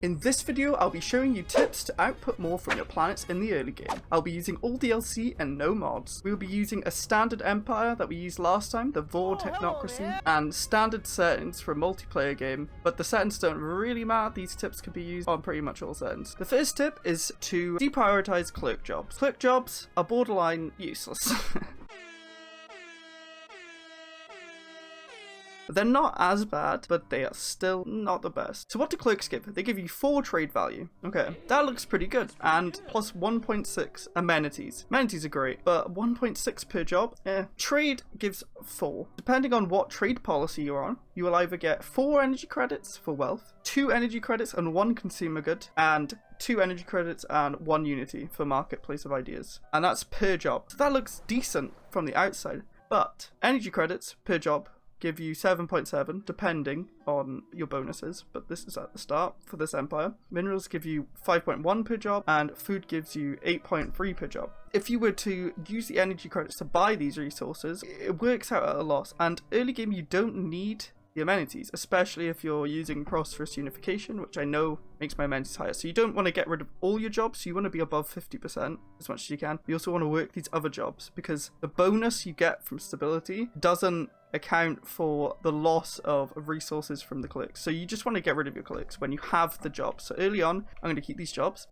In this video, I'll be showing you tips to output more from your planets in the early game. I'll be using all DLC and no mods. We'll be using a standard empire that we used last time, the Vor Technocracy, and standard settings for a multiplayer game, but the settings don't really matter. These tips can be used on pretty much all settings. The first tip is to deprioritize clerk jobs. Clerk jobs are borderline useless. They're not as bad, but they are still not the best. So what do clerks give? They give you 4 trade value. Okay, that looks pretty good. And plus 1.6 amenities. Amenities are great, but 1.6 per job? Trade gives 4. Depending on what trade policy you're on, you will either get 4 energy credits for wealth, 2 energy credits and 1 consumer good, and 2 energy credits and 1 unity for marketplace of ideas. And that's per job. So that looks decent from the outside, but energy credits per job give you 7.7 depending on your bonuses, but this is at the start for this empire. Minerals give you 5.1 per job and food gives you 8.3 per job. If you were to use the energy credits to buy these resources, it works out at a loss, and early game you don't need the amenities, especially if you're using prosperous unification, which I know makes my amenities higher. So you don't want to get rid of all your jobs, you want to be above 50% as much as you can. You also want to work these other jobs because the bonus you get from stability doesn't account for the loss of resources from the clerks. So you just want to get rid of your clerks when you have the jobs. So early on, I'm going to keep these jobs.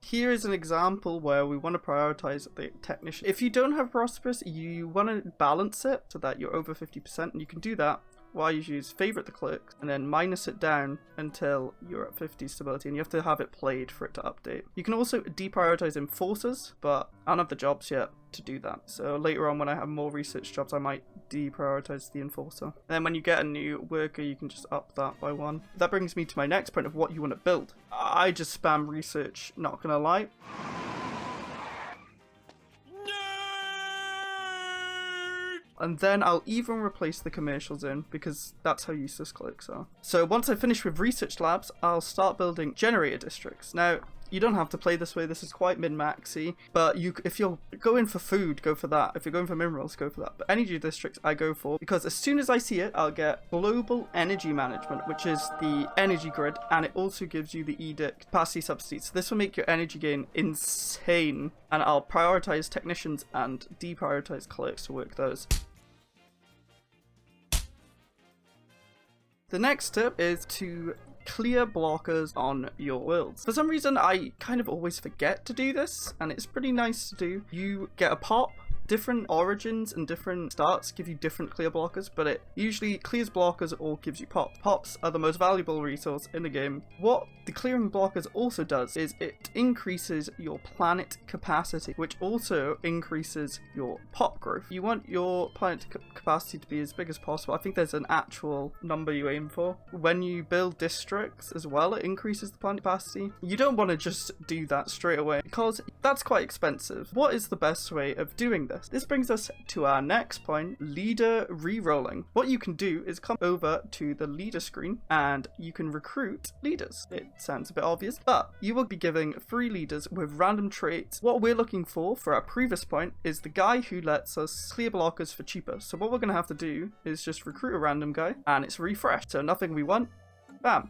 Here is an example where we want to prioritize the technician. If you don't have prosperous, you want to balance it so that you're over 50%, and you can do that while you use favorite the clerks and then minus it down until you're at 50 stability, and you have to have it played for it to update. You can also deprioritize enforcers, but I don't have the jobs yet to do that. So later on when I have more research jobs, I might deprioritize the enforcer. And then when you get a new worker, you can just up that by 1. That brings me to my next point of what you want to build. I just spam research, not gonna lie. And then I'll even replace the commercial zone because that's how useless clerks are. So once I finish with research labs, I'll start building generator districts. Now, you don't have to play this way, this is quite min-maxy, but if you're going for food, go for that. If you're going for minerals, go for that. But energy districts, I go for, because as soon as I see it, I'll get global energy management, which is the energy grid, and it also gives you the edict capacity subsidies. So this will make your energy gain insane, and I'll prioritize technicians and deprioritize clerks to work those. The next tip is to clear blockers on your worlds. For some reason, I kind of always forget to do this, and it's pretty nice to do. You get a pop. Different origins and different starts give you different clear blockers, but it usually clears blockers or gives you pops. Pops are the most valuable resource in the game. What the clearing blockers also does is it increases your planet capacity, which also increases your pop growth. You want your planet capacity to be as big as possible. I think there's an actual number you aim for. When you build districts as well, it increases the planet capacity. You don't want to just do that straight away because that's quite expensive. What is the best way of doing this? This brings us to our next point, leader re-rolling. What you can do is come over to the leader screen and you can recruit leaders. It sounds a bit obvious, but you will be giving 3 leaders with random traits. What we're looking for our previous point is the guy who lets us clear blockers for cheaper. So what we're going to have to do is just recruit a random guy and it's refreshed. So nothing we want, bam.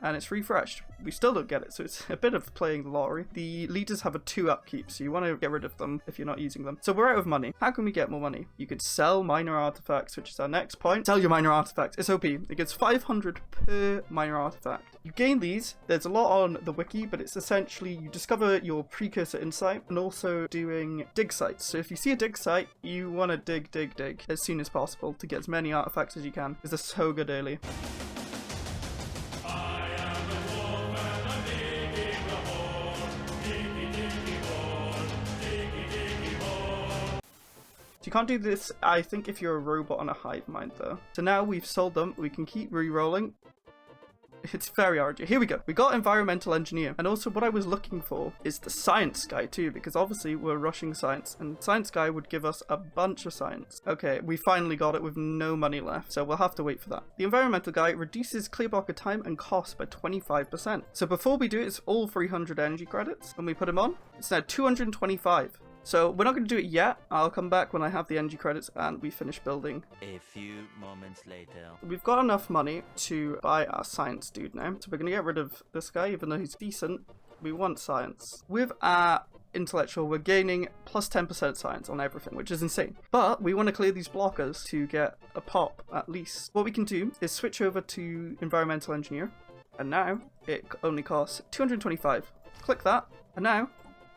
And it's refreshed. We still don't get it, so it's a bit of playing the lottery. The leaders have a 2 upkeep, so you want to get rid of them if you're not using them. So we're out of money. How can we get more money? You could sell minor artifacts, which is our next point. Sell your minor artifacts. It's OP. It gets 500 per minor artifact. You gain these. There's a lot on the wiki, but it's essentially you discover your precursor insight and also doing dig sites. So if you see a dig site, you want to dig as soon as possible to get as many artifacts as you can, because they're so good early. You can't do this, I think, if you're a robot on a hive mind though. So now we've sold them, we can keep re-rolling. It's very arduous. Here we go. We got environmental engineer. And also what I was looking for is the science guy too, because obviously we're rushing science and science guy would give us a bunch of science. Okay, we finally got it with no money left, so we'll have to wait for that. The environmental guy reduces clear blocker time and cost by 25%. So before we do it, it's all 300 energy credits. When we put him on, it's now 225. So we're not going to do it yet. I'll come back when I have the energy credits and we finish building. A few moments later. We've got enough money to buy our science dude now. So we're going to get rid of this guy, even though he's decent. We want science. With our intellectual, we're gaining plus 10% science on everything, which is insane. But we want to clear these blockers to get a pop at least. What we can do is switch over to environmental engineer. And now it only costs 225. Click that. And now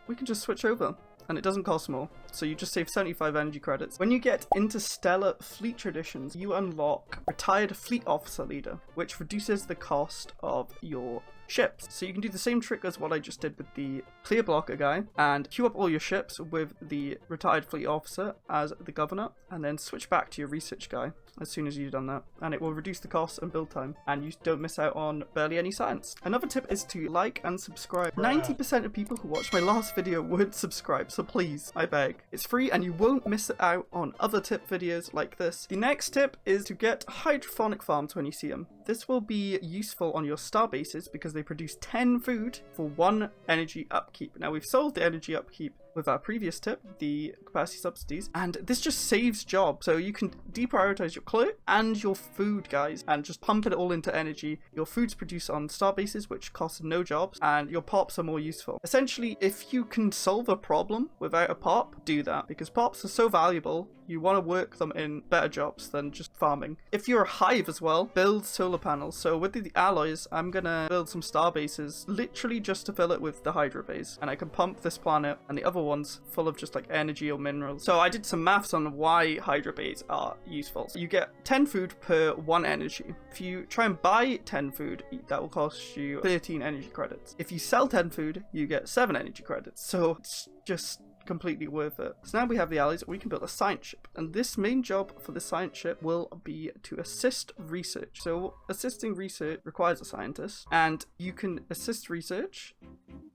we can just switch over. And it doesn't cost more, so you just save 75 energy credits. When you get into Stellar Fleet Traditions, you unlock Retired Fleet Officer Leader, which reduces the cost of your ships. So you can do the same trick as what I just did with the clear blocker guy, and queue up all your ships with the Retired Fleet Officer as the governor, and then switch back to your research guy as soon as you've done that, and it will reduce the cost and build time, and you don't miss out on barely any science. Another tip is to like and subscribe. 90% of people who watched my last video would subscribe, so please, I beg. It's free and you won't miss out on other tip videos like this. The next tip is to get Hydrophonic Farms when you see them. This will be useful on your star bases because they produce 10 food for 1 energy upkeep. Now we've solved the energy upkeep with our previous tip, the capacity subsidies, and this just saves jobs. So you can deprioritize your clerk and your food guys and just pump it all into energy. Your food's produced on star bases, which costs no jobs, and your pops are more useful. Essentially, if you can solve a problem without a pop, do that, because pops are so valuable. You want to work them in better jobs than just farming. If you're a hive as well, build solar panels. So with the alloys, I'm gonna build some star bases literally just to fill it with the hydro base, and I can pump this planet and the other ones full of just like energy or minerals. So I did some maths on why hydro bases are useful. So you get 10 food per 1 energy. If you try and buy 10 food, that will cost you 13 energy credits. If you sell 10 food, you get 7 energy credits. So it's just completely worth it. So now we have the allies, we can build a science ship, and this main job for the science ship will be to assist research. So assisting research requires a scientist, and you can assist research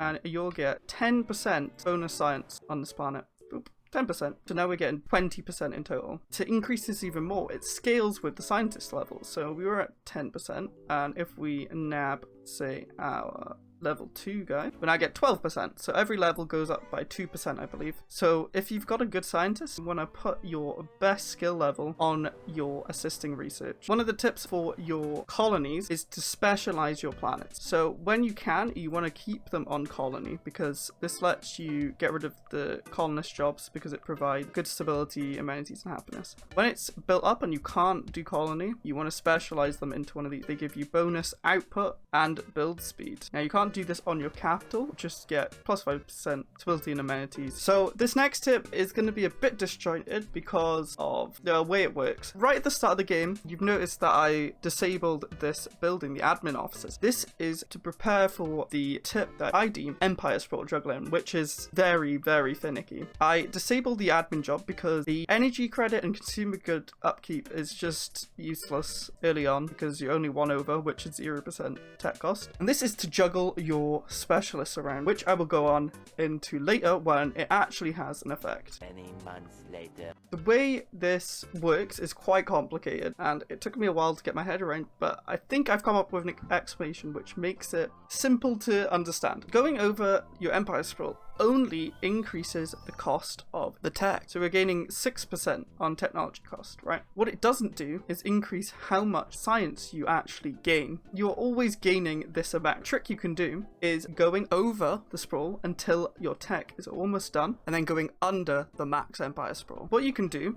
and you'll get 10% bonus science on this planet. Boop. 10%. So now we're getting 20% in total. To increase this even more, it scales with the scientist level. So we were at 10%, and if we nab, say, our level 2 guy, we now get 12%. So every level goes up by 2%, I believe. So if you've got a good scientist, you want to put your best skill level on your assisting research. One of the tips for your colonies is to specialize your planets. So when you can, you want to keep them on colony, because this lets you get rid of the colonist jobs because it provides good stability, amenities, and happiness. When it's built up and you can't do colony, you want to specialize them into one of these. They give you bonus output and build speed. Now you can't do this on your capital, just get plus 5% stability and amenities. So this next tip is going to be a bit disjointed because of the way it works. Right at the start of the game, you've noticed that I disabled this building, the admin offices. This is to prepare for the tip that I deem Empire Sprawl Juggling, which is very, very finicky. I disabled the admin job because the energy credit and consumer good upkeep is just useless early on because you're only 1 over, which is 0% tech cost. And this is to juggle your specialists around, which I will go on into later when it actually has an effect. Many months later. The way this works is quite complicated, and it took me a while to get my head around, but I think I've come up with an explanation which makes it simple to understand. Going over your Empire Sprawl only increases the cost of the tech. So we're gaining 6% on technology cost, right? What it doesn't do is increase how much science you actually gain. You're always gaining this amount. Trick you can do is going over the sprawl until your tech is almost done, and then going under the max Empire Sprawl. What you can do,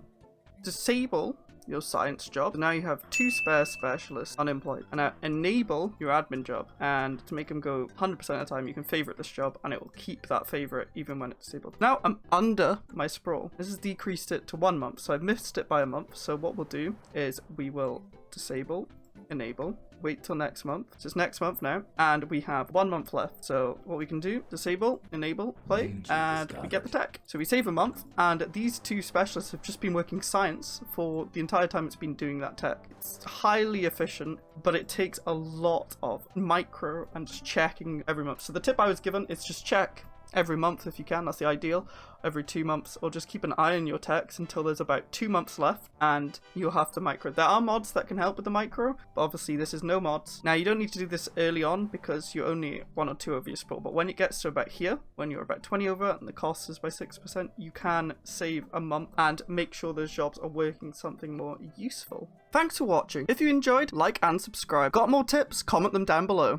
disable your science job. So now you have 2 spare specialists unemployed, and now enable your admin job, and to make them go 100% of the time you can favorite this job and it will keep that favorite even when it's disabled. Now I'm under my sprawl. This has decreased it to 1 month, so I've missed it by a month. So what we'll do is we will disable, enable, wait till next month. So it's next month now, and we have 1 month left. So what we can do, disable, enable, play, and we get the tech. So we save a month, and these 2 specialists have just been working science for the entire time it's been doing that tech. It's highly efficient, but it takes a lot of micro and just checking every month. So the tip I was given is just check every month if you can, that's the ideal, every 2 months, or just keep an eye on your techs until there's about 2 months left and you'll have to micro. There are mods that can help with the micro, but obviously this is no mods. Now you don't need to do this early on because you're only 1 or 2 over your sprawl, but when it gets to about here, when you're about 20 over and the cost is by 6%, you can save a month and make sure those jobs are working something more useful. Thanks for watching. If you enjoyed, like and subscribe. Got more tips? Comment them down below.